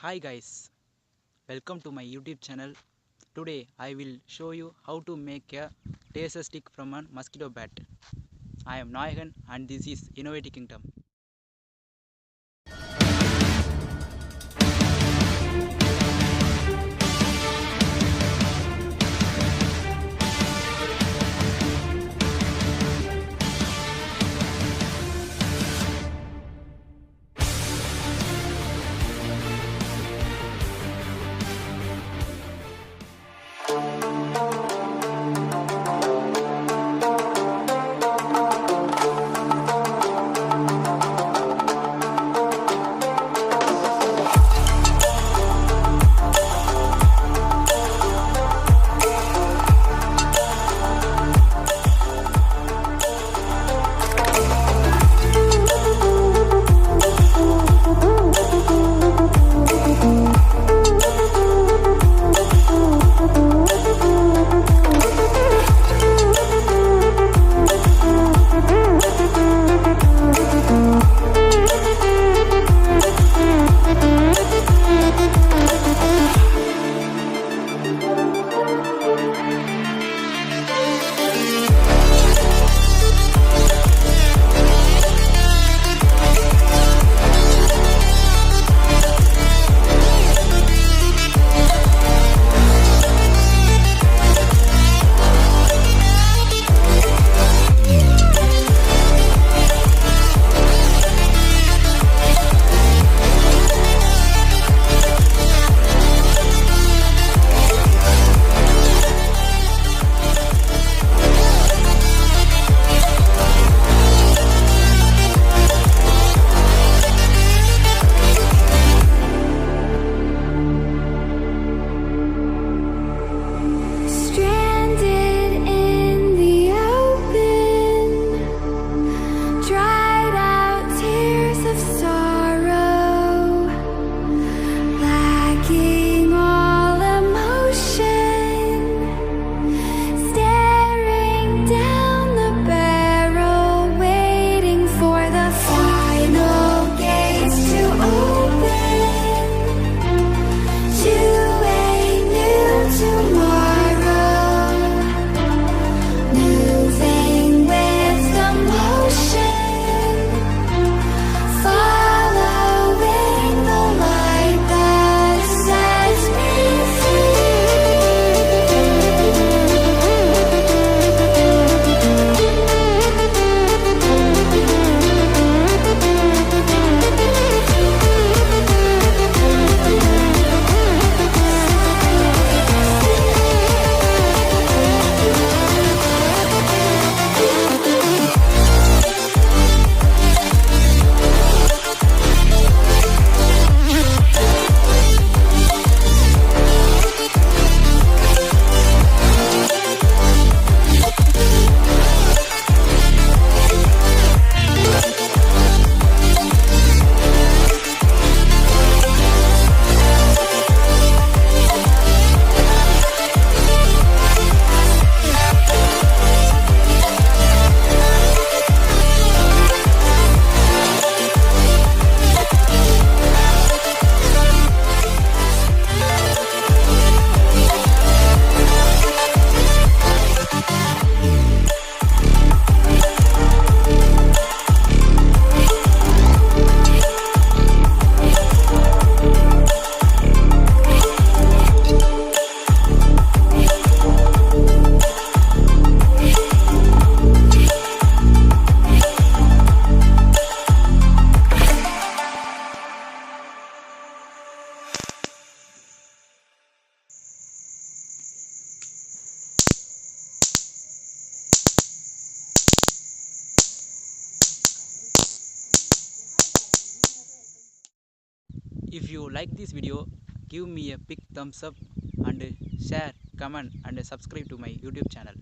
Hi guys, welcome to my YouTube channel. Today I will show you how to make a taser stick from a mosquito bat. I am Nayagan and this is Innovative Kingdom. If you like this video, give me a big thumbs up and share, comment and subscribe to my YouTube channel.